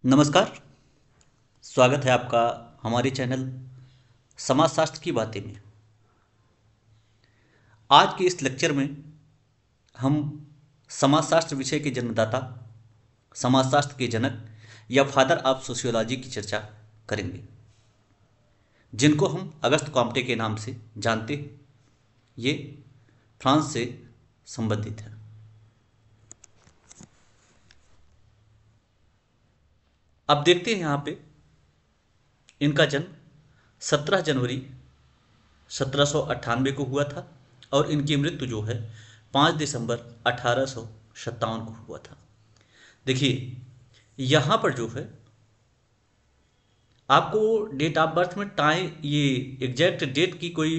नमस्कार। स्वागत है आपका हमारे चैनल समाजशास्त्र की बातें में। आज के इस लेक्चर में हम समाजशास्त्र विषय के जन्मदाता, समाजशास्त्र के जनक या फादर ऑफ सोशियोलॉजी की चर्चा करेंगे, जिनको हम अगस्त कॉम्टे के नाम से जानते हैं। ये फ्रांस से संबंधित है। अब देखते हैं यहाँ पे इनका जन्म 17 जनवरी 1798 को हुआ था और इनकी मृत्यु जो है 5 दिसंबर 1857 को हुआ था। देखिए, यहाँ पर जो है आपको डेट ऑफ बर्थ में टाइम, ये एग्जैक्ट डेट की कोई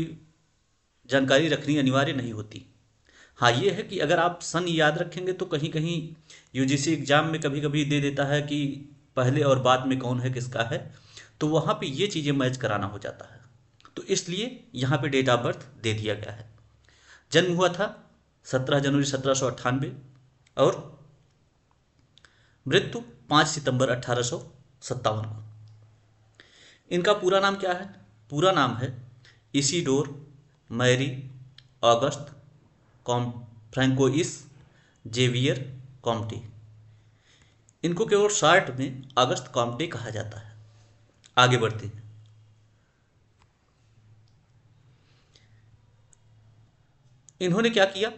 जानकारी रखनी अनिवार्य नहीं होती। हाँ, ये है कि अगर आप सन याद रखेंगे तो कहीं कहीं यूजीसी एग्जाम में कभी कभी दे देता है कि पहले और बाद में कौन है किसका है, तो वहाँ पे ये चीज़ें मैच कराना हो जाता है। तो इसलिए यहाँ पे डेट ऑफ बर्थ दे दिया गया है। जन्म हुआ था 17 जनवरी 1798 और मृत्यु 5 सितंबर 1857 को। इनका पूरा नाम क्या है? पूरा नाम है Isidore Marie Auguste Comte Francois Xavier Comte. इनको केवल शॉर्ट में अगस्त कॉम्टे कहा जाता है। आगे बढ़ते हैं। इन्होंने क्या किया?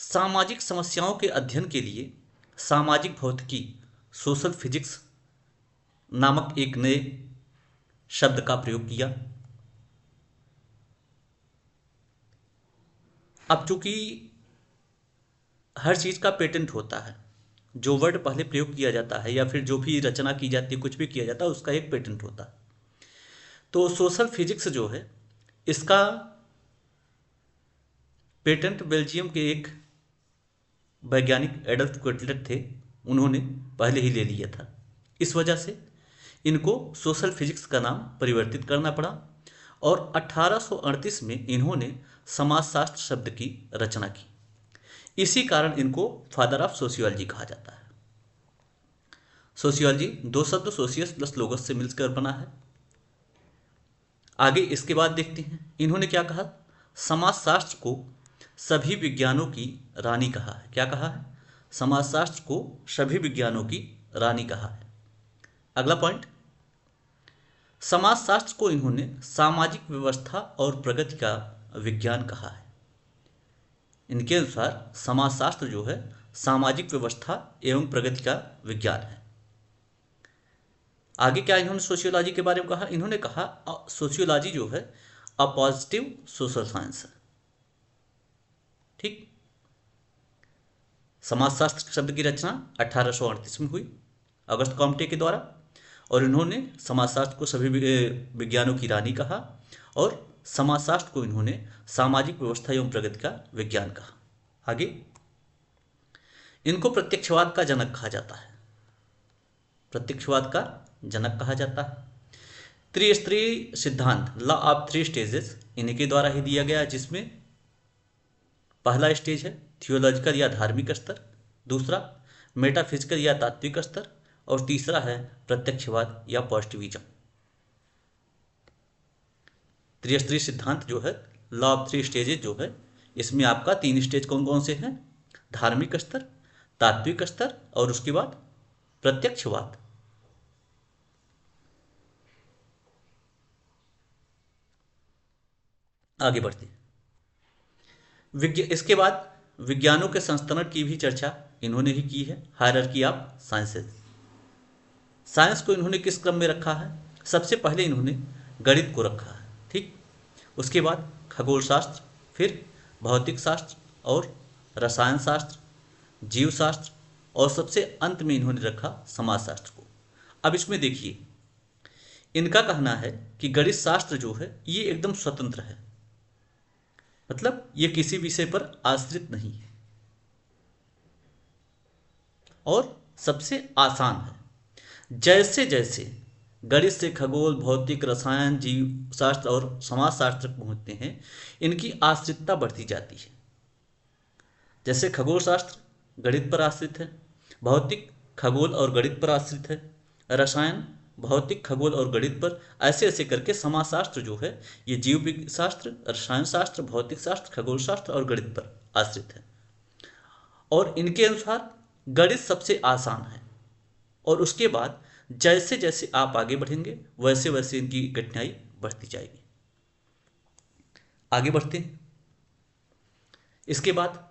सामाजिक समस्याओं के अध्ययन के लिए सामाजिक भौतिकी, सोशल फिजिक्स नामक एक नए शब्द का प्रयोग किया। अब चूंकि हर चीज़ का पेटेंट होता है, जो वर्ड पहले प्रयोग किया जाता है या फिर जो भी रचना की जाती है, कुछ भी किया जाता है, उसका एक पेटेंट होता है। तो सोशल फिजिक्स जो है, इसका पेटेंट बेल्जियम के एक वैज्ञानिक एडल्फ केटलर थे, उन्होंने पहले ही ले लिया था। इस वजह से इनको सोशल फिजिक्स का नाम परिवर्तित करना पड़ा और 1838 में इन्होंने समाजशास्त्र शब्द की रचना की। इसी कारण इनको फादर ऑफ सोशियोलॉजी कहा जाता है। सोशियोलॉजी दो शब्द सोशियस प्लस लोगस से मिलकर बना है। आगे इसके बाद देखते हैं इन्होंने क्या कहा। समाजशास्त्र को सभी विज्ञानों की रानी कहा है। क्या कहा है? समाजशास्त्र को सभी विज्ञानों की रानी कहा है। अगला पॉइंट, समाजशास्त्र को इन्होंने सामाजिक व्यवस्था और प्रगति का विज्ञान कहा है। इनके अनुसार समाजशास्त्र जो है सामाजिक व्यवस्था एवं प्रगति का विज्ञान है। आगे क्या इन्होंने सोशियोलॉजी के बारे में कहा? इन्होंने कहा सोशियोलॉजी जो है अ पॉजिटिव सोशल साइंस है। ठीक। समाजशास्त्र शब्द की रचना 1838 में हुई अगस्त कॉम्टे के द्वारा और इन्होंने समाजशास्त्र को सभी विज्ञानों की रानी कहा और समाजशास्त्र को इन्होंने सामाजिक व्यवस्था एवं प्रगति का विज्ञान कहा। आगे इनको प्रत्यक्षवाद का जनक कहा जाता है। प्रत्यक्षवाद का जनक कहा जाता है। त्रिस्तरीय सिद्धांत, लॉ ऑफ थ्री स्टेजेस, इनके द्वारा ही दिया गया, जिसमें पहला स्टेज है थियोलॉजिकल या धार्मिक स्तर, दूसरा मेटाफिजिकल या तात्विक स्तर और तीसरा है प्रत्यक्षवाद या पॉजिटिविज्म। त्रिस्तरीय सिद्धांत जो है, लॉ ऑफ थ्री स्टेजेस जो है, इसमें आपका 3 स्टेज कौन कौन से हैं? धार्मिक स्तर, तात्विक स्तर और उसके बाद प्रत्यक्षवाद। आगे बढ़ते हैं। इसके बाद विज्ञानों के संस्तरण की भी चर्चा इन्होंने ही की है। हायरार्की ऑफ साइंसेज, साइंस को इन्होंने किस क्रम में रखा है? सबसे पहले इन्होंने गणित को रखा है। ठीक। उसके बाद खगोल शास्त्र, फिर भौतिक शास्त्र और रसायन शास्त्र, जीव शास्त्र और सबसे अंत में इन्होंने रखा समाजशास्त्र को। अब इसमें देखिए, इनका कहना है कि गणित शास्त्र जो है ये एकदम स्वतंत्र है, मतलब ये किसी विषय पर आश्रित नहीं है और सबसे आसान है। जैसे जैसे गणित से खगोल, भौतिक, रसायन, जीव शास्त्र और समाज शास्त्र तक पहुंचते हैं, इनकी आश्रितता बढ़ती जाती है। जैसे खगोल शास्त्र गणित पर आश्रित है, भौतिक खगोल और गणित पर आश्रित है रसायन, भौतिक, खगोल और गणित पर, ऐसे ऐसे करके समाजशास्त्र जो है ये जीव शास्त्र, रसायन शास्त्र, भौतिक शास्त्र, खगोल शास्त्र और गणित पर आश्रित है। और इनके अनुसार गणित सबसे आसान है, और उसके बाद जैसे जैसे आप आगे बढ़ेंगे वैसे वैसे इनकी कठिनाई बढ़ती जाएगी। आगे बढ़ते हैं। इसके बाद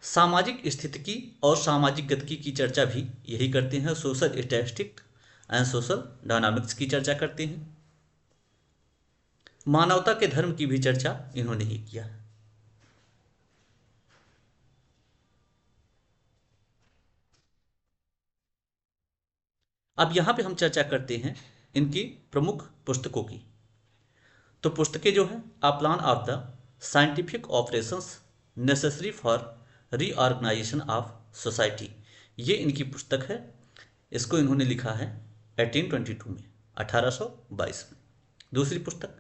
सामाजिक स्थितिकी और सामाजिक गतिकी की चर्चा भी यही करते हैं। Social statistics and social dynamics की चर्चा करते हैं। मानवता के धर्म की भी चर्चा इन्होंने ही किया है। अब यहां पे हम चर्चा करते हैं इनकी प्रमुख पुस्तकों की। तो पुस्तकें जो है, a plan of the scientific operations necessary for reorganisation of society, ये इनकी पुस्तक है। इसको इन्होंने लिखा है 1822 में, 1822 में। दूसरी पुस्तक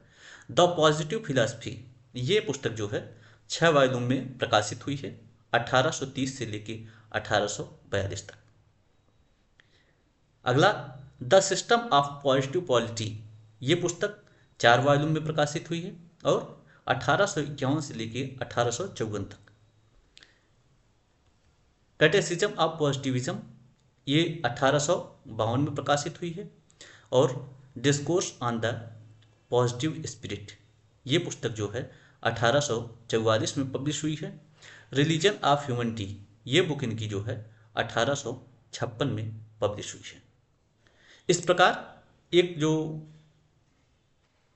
द पॉजिटिव फिलॉसफी, ये पुस्तक जो है 6 वॉल्यूम में प्रकाशित हुई है, 1830 से लेके 1842 तक। अगला the system of positive polity, ये पुस्तक 4 वॉल्यूम में प्रकाशित हुई है और 1851 से लेके 1854 तक। कैटेसिज्म ऑफ पॉजिटिविज्म, ये 1852 में प्रकाशित हुई है। और discourse on the positive spirit, ये पुस्तक जो है 1844 में पब्लिश हुई है। रिलीजन ऑफ ह्यूमनिटी, ये बुक इनकी जो है 1856 में पब्लिश हुई है। इस प्रकार एक जो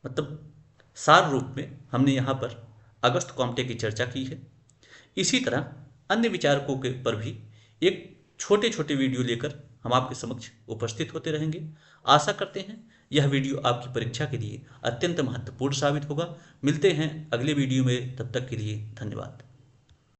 मतलब सार रूप में हमने यहाँ पर अगस्त कॉम्टे की चर्चा की है। इसी तरह अन्य विचारकों के पर भी एक छोटे छोटे वीडियो लेकर हम आपके समक्ष उपस्थित होते रहेंगे। आशा करते हैं यह वीडियो आपकी परीक्षा के लिए अत्यंत महत्वपूर्ण साबित होगा। मिलते हैं अगले वीडियो में, तब तक के लिए धन्यवाद।